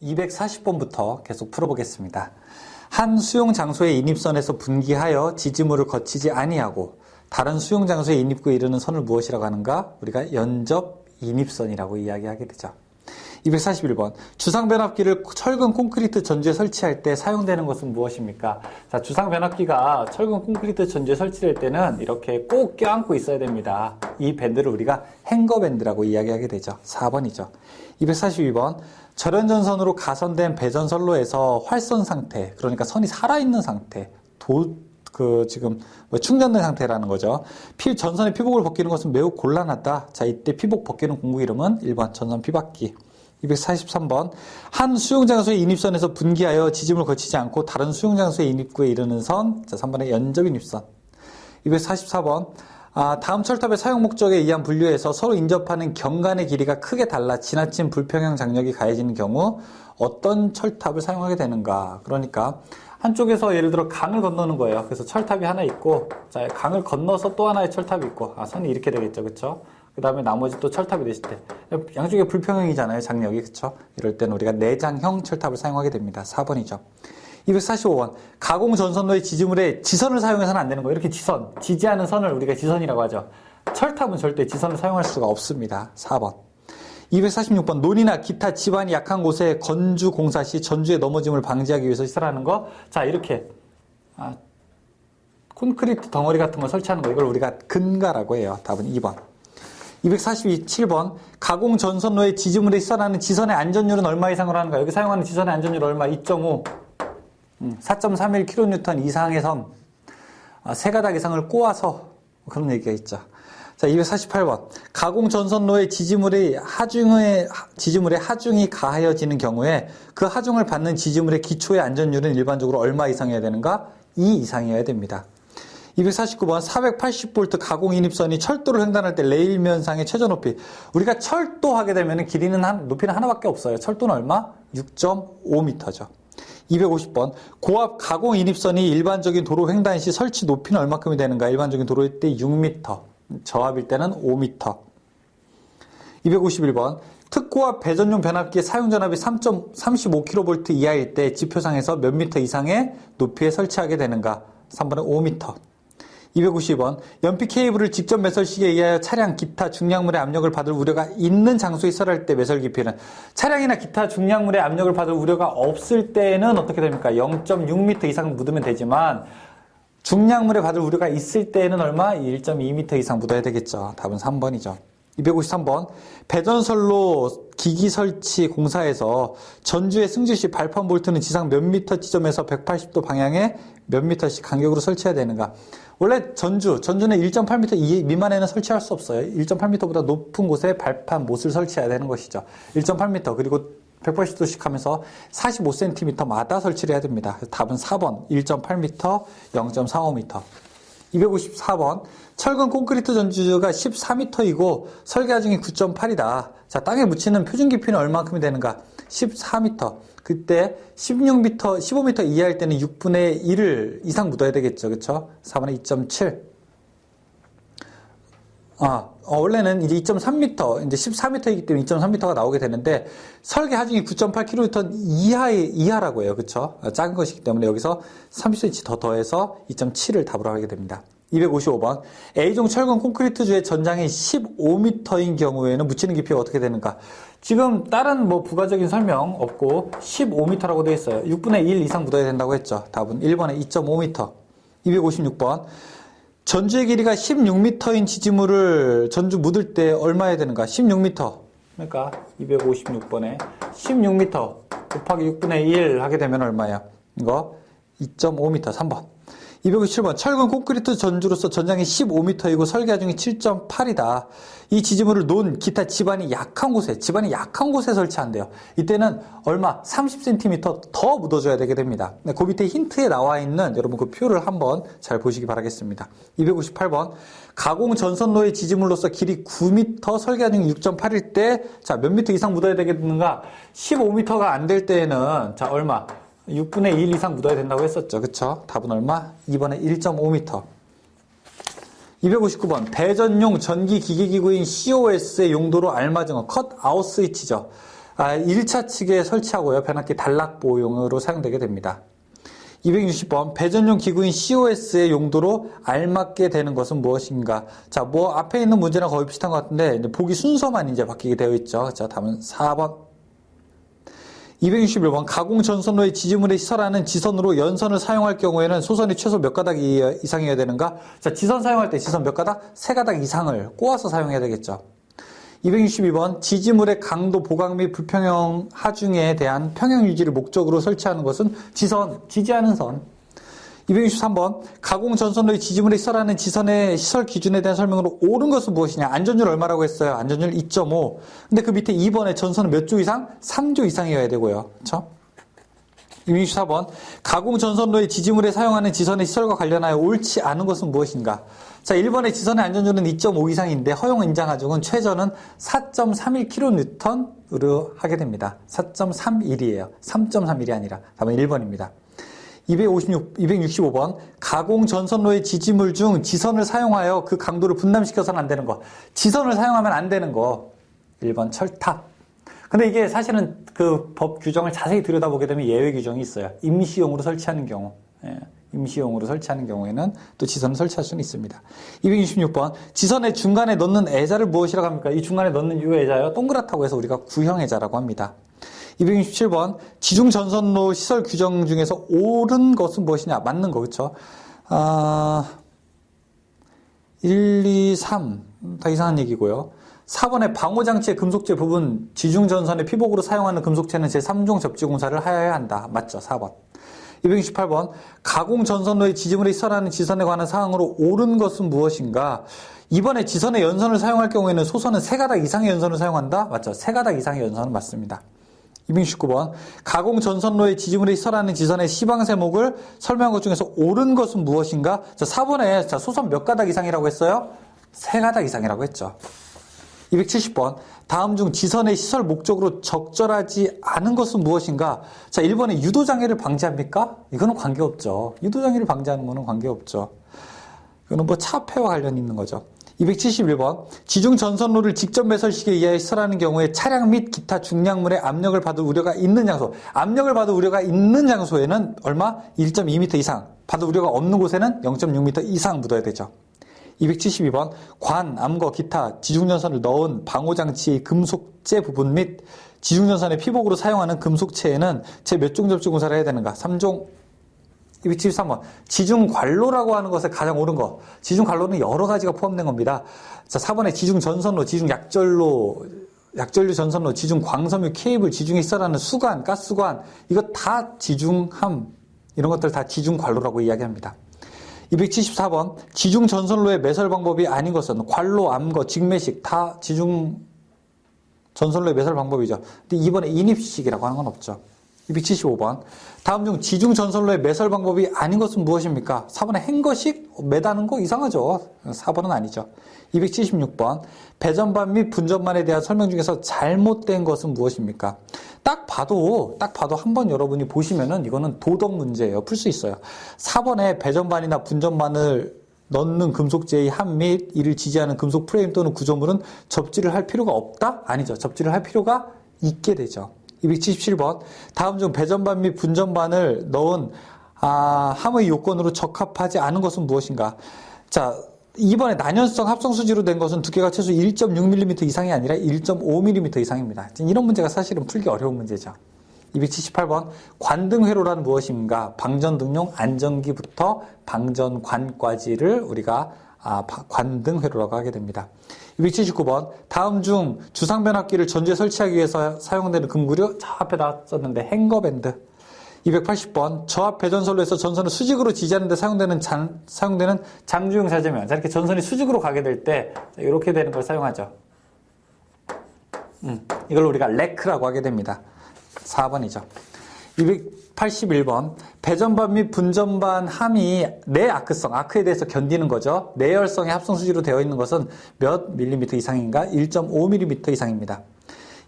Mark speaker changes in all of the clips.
Speaker 1: 240번부터 계속 풀어보겠습니다. 한 수용 장소의 인입선에서 분기하여 지지물을 거치지 아니하고 다른 수용 장소의 인입구에 이르는 선을 무엇이라고 하는가? 우리가 연접 인입선이라고 이야기하게 되죠. 241번. 주상변압기를 철근 콘크리트 전주에 설치할 때 사용되는 것은 무엇입니까? 자, 주상변압기가 철근 콘크리트 전주에 설치될 때는 이렇게 꼭 껴안고 있어야 됩니다. 이 밴드를 우리가 행거밴드라고 이야기하게 되죠. 4번이죠. 242번. 절연전선으로 가선된 배전선로에서 활선 상태, 그러니까 선이 살아있는 상태, 지금 충전된 상태라는 거죠. 전선의 피복을 벗기는 것은 매우 곤란하다. 자, 이때 피복 벗기는 공구 이름은 1번 전선 피박기. 243번. 한 수용장소의 인입선에서 분기하여 지짐을 거치지 않고 다른 수용장소의 인입구에 이르는 선. 자, 3번의 연접 인입선. 244번. 다음 철탑의 사용 목적에 의한 분류에서 서로 인접하는 경간의 길이가 크게 달라 지나친 불평형 장력이 가해지는 경우 어떤 철탑을 사용하게 되는가. 그러니까 한쪽에서 예를 들어 강을 건너는 거예요. 그래서 철탑이 하나 있고, 자, 강을 건너서 또 하나의 철탑이 있고, 선이 이렇게 되겠죠. 그쵸? 그 다음에 나머지 또 철탑이 되실 때. 양쪽에 불평형이잖아요. 장력이. 그쵸? 이럴 때는 우리가 내장형 철탑을 사용하게 됩니다. 4번이죠. 245번. 가공 전선로의 지지물에 지선을 사용해서는 안 되는 거예요. 이렇게 지지하는 선을 우리가 지선이라고 하죠. 철탑은 절대 지선을 사용할 수가 없습니다. 4번. 246번. 논이나 기타 지반이 약한 곳에 건주 공사 시 전주의 넘어짐을 방지하기 위해서 시설하는 거. 자, 이렇게 콘크리트 덩어리 같은 거 설치하는 거. 이걸 우리가 근가라고 해요. 답은 2번. 247번. 가공 전선로의 지지물에 시설하는 지선의 안전율은 얼마 이상으로 하는가? 여기 사용하는 지선의 안전율 얼마? 2.5. 4.31kN 이상의 선, 세 가닥 이상을 꼬아서 그런 얘기가 있죠. 자, 248번. 가공 전선로의 지지물의 하중이 가하여지는 경우에 그 하중을 받는 지지물의 기초의 안전율은 일반적으로 얼마 이상이어야 되는가? 2 이상이어야 됩니다. 249번. 480V 가공 인입선이 철도를 횡단할 때 레일면상의 최저 높이. 우리가 철도하게 되면 높이는 하나밖에 없어요. 철도는 얼마? 6.5m죠. 250번. 고압 가공 인입선이 일반적인 도로 횡단 시 설치 높이는 얼마큼이 되는가? 일반적인 도로일 때 6m, 저압일 때는 5m. 251번. 특고압 배전용 변압기의 사용 전압이 3.35kV 이하일 때 지표상에서 몇 미터 이상의 높이에 설치하게 되는가? 3번은 5m. 252번. 연피 케이블을 직접 매설식에 의하여 차량, 기타 중량물의 압력을 받을 우려가 있는 장소에 시설할 때 매설 깊이는 차량이나 기타 중량물의 압력을 받을 우려가 없을 때는 어떻게 됩니까? 0.6m 이상 묻으면 되지만 중량물에 받을 우려가 있을 때는 얼마? 1.2m 이상 묻어야 되겠죠. 답은 3번이죠. 253번. 배전선로 기기 설치 공사에서 전주의 승지 시 발판 볼트는 지상 몇 미터 지점에서 180도 방향에 몇 미터씩 간격으로 설치해야 되는가? 원래 전주는 1.8m 미만에는 설치할 수 없어요. 1.8m보다 높은 곳에 발판 못을 설치해야 되는 것이죠. 1.8m 그리고 180도씩 하면서 45cm마다 설치를 해야 됩니다. 답은 4번 1.8m 0.45m. 254번. 철근 콘크리트 전주가 14m이고 설계 하중이 9.8이다. 자, 땅에 묻히는 표준 깊이는 얼마큼이 되는가? 14m. 그때 15m 이하일 때는 6분의 1을 이상 묻어야 되겠죠. 그쵸? 4번에 2.7. 원래는 이제 2.3m, 이제 14m이기 때문에 2.3m가 나오게 되는데, 설계 하중이 9.8kN 이하라고 해요. 그쵸? 작은 것이기 때문에 여기서 30cm 더 더해서 2.7을 답으로 하게 됩니다. 255번. A종 철근 콘크리트주의 전장이 15m인 경우에는 묻히는 깊이가 어떻게 되는가? 지금 다른 부가적인 설명 없고 15m라고 되어 있어요. 6분의 1 이상 묻어야 된다고 했죠. 답은 1번에 2.5m. 256번. 전주의 길이가 16m인 지지물을 전주 묻을 때 얼마여야 되는가? 16m. 그러니까 256번에 16m 곱하기 6분의 1 하게 되면 얼마야? 이거 2.5m. 3번. 257번. 철근 콘크리트 전주로서 전장이 15m이고 설계 하중이 7.8이다. 이 지지물을 논 기타 지반이 약한 곳에 설치한대요. 이때는 얼마? 30cm 더 묻어줘야 되게 됩니다. 그 밑에 힌트에 나와 있는 여러분 그 표를 한번 잘 보시기 바라겠습니다. 258번. 가공 전선로의 지지물로서 길이 9m, 설계 하중이 6.8일 때, 자, 몇 미터 이상 묻어야 되겠는가? 15m가 안 될 때에는, 자, 얼마? 6분의 1 이상 묻어야 된다고 했었죠. 그쵸? 답은 얼마? 2번에 1.5m. 259번. 배전용 전기 기계기구인 COS의 용도로 알맞은 컷아웃 스위치죠. 1차 측에 설치하고요. 변압기 단락 보호용으로 사용되게 됩니다. 260번 배전용 기구인 COS의 용도로 알맞게 되는 것은 무엇인가? 자, 뭐 앞에 있는 문제랑 거의 비슷한 것 같은데 보기 순서만 이제 바뀌게 되어 있죠. 자, 다음은 4번. 261번 가공 전선로의 지지물에 시설하는 지선으로 연선을 사용할 경우에는 소선이 최소 몇 가닥 이상이어야 되는가? 자, 지선 사용할 때 지선 몇 가닥? 3가닥 이상을 꼬아서 사용해야 되겠죠. 262번 지지물의 강도 보강 및 불평형 하중에 대한 평형 유지를 목적으로 설치하는 것은 지선, 지지하는 선. 263번 가공 전선로의 지지물에 시설하는 지선의 시설 기준에 대한 설명으로 옳은 것은 무엇이냐? 안전율 얼마라고 했어요? 안전율 2.5. 근데 그 밑에 2번에 전선은 몇 조 이상? 3조 이상이어야 되고요. 그렇죠? 264번 가공 전선로의 지지물에 사용하는 지선의 시설과 관련하여 옳지 않은 것은 무엇인가? 자, 1번의 지선의 안전율은 2.5 이상인데 허용 인장 하중은 최저는 4.31kN으로 하게 됩니다. 4.31이에요. 3.31이 아니라. 답은 1번입니다. 265번 가공 전선로의 지지물 중 지선을 사용하여 그 강도를 분담시켜서는 안 되는 거. 지선을 사용하면 안 되는 거. 1번 철탑. 근데 이게 사실은 그 법 규정을 자세히 들여다보게 되면 예외 규정이 있어요. 임시용으로 설치하는 경우. 임시용으로 설치하는 경우에는 또 지선을 설치할 수는 있습니다. 266번 지선의 중간에 넣는 애자를 무엇이라고 합니까? 이 중간에 넣는 이 애자요. 동그랗다고 해서 우리가 구형 애자라고 합니다. 267번 지중 전선로 시설 규정 중에서 옳은 것은 무엇이냐? 맞는 거 그렇죠? 1, 2, 3 다 이상한 얘기고요. 4번에 방호장치의 금속재 부분 지중전선의 피복으로 사용하는 금속재는 제3종 접지공사를 하여야 한다. 맞죠? 4번. 268번 가공 전선로의 지지물에 시설하는 지선에 관한 사항으로 옳은 것은 무엇인가? 이번에 지선의 연선을 사용할 경우에는 소선은 3가닥 이상의 연선을 사용한다? 맞죠? 3가닥 이상의 연선은 맞습니다. 269번 가공 전선로의 지지물에 시설하는 지선의 시방세목을 설명한 것 중에서 옳은 것은 무엇인가? 자, 4번에 소선 몇 가닥 이상이라고 했어요? 3가닥 이상이라고 했죠. 270번 다음 중 지선의 시설 목적으로 적절하지 않은 것은 무엇인가? 자, 1번에 유도장애를 방지합니까? 이거는 관계없죠. 유도장애를 방지하는 거는 관계없죠. 이거는 뭐 차폐와 관련이 있는 거죠. 271번 지중 전선로를 직접 매설식에 의하여 시설하는 경우에 차량 및 기타 중량물의 압력을 받을 우려가 있는 장소. 압력을 받을 우려가 있는 장소에는 얼마? 1.2m 이상. 받을 우려가 없는 곳에는 0.6m 이상 묻어야 되죠. 272번 관, 암거, 기타 지중전선을 넣은 방호장치의 금속재 부분 및 지중전선의 피복으로 사용하는 금속체에는 제 몇 종 접지공사를 해야 되는가? 3종. 273번 지중관로라고 하는 것에 가장 옳은 거. 지중관로는 여러 가지가 포함된 겁니다. 자, 4번에 지중전선로, 지중약전로, 약전류 전선로, 지중광섬유 케이블, 지중에 시설하는 수관, 가스관 이거 다 지중함 이런 것들 다 지중관로라고 이야기합니다. 274번 지중 전선로의 매설 방법이 아닌 것은 관로, 암거, 직매식 다 지중 전선로의 매설 방법이죠. 근데 이번에 인입식이라고 하는 건 없죠. 275번 다음 중 지중 전선로의 매설 방법이 아닌 것은 무엇입니까? 4번에 행거식 매다는 거 이상하죠. 4번은 아니죠. 276번 배전반 및 분전반에 대한 설명 중에서 잘못된 것은 무엇입니까? 딱 봐도 한번 여러분이 보시면은 이거는 도덕 문제예요. 풀 수 있어요. 4번에 배전반이나 분전반을 넣는 금속재의 함 및 이를 지지하는 금속 프레임 또는 구조물은 접지를 할 필요가 없다? 아니죠. 접지를 할 필요가 있게 되죠. 277번 다음 중 배전반 및 분전반을 넣은 함의 요건으로 적합하지 않은 것은 무엇인가? 자, 이번에 난연성 합성 수지로 된 것은 두께가 최소 1.6mm 이상이 아니라 1.5mm 이상입니다. 이런 문제가 사실은 풀기 어려운 문제죠. 278번 관등회로란 무엇인가? 방전등용 안전기부터 방전관까지를 우리가 관등회로라고 하게 됩니다. 279번 다음 중 주상변압기를 전주에 설치하기 위해서 사용되는 금구류 저 앞에다 썼는데 행거밴드. 280번 저압 배전선로에서 전선을 수직으로 지지하는 데 사용되는 장주용 자재면 자, 이렇게 전선이 수직으로 가게 될 때 이렇게 되는 걸 사용하죠. 이걸 우리가 레크라고 하게 됩니다. 4번이죠. 281번 배전반 및 분전반 함이 내아크성, 아크에 대해서 견디는 거죠. 내열성의 합성 수지로 되어 있는 것은 몇 밀리미터 이상인가? 1.5mm 이상입니다.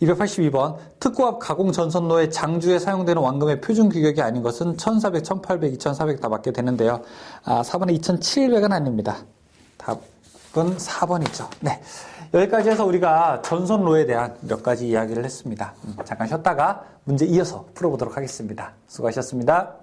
Speaker 1: 282번 특고압 가공 전선로의 장주에 사용되는 완금의 표준 규격이 아닌 것은 1400, 1800, 2400 다 맞게 되는데요. 4번에 2700은 아닙니다. 답은 4번이죠. 네. 여기까지 해서 우리가 전선로에 대한 몇 가지 이야기를 했습니다. 잠깐 쉬었다가 문제 이어서 풀어보도록 하겠습니다. 수고하셨습니다.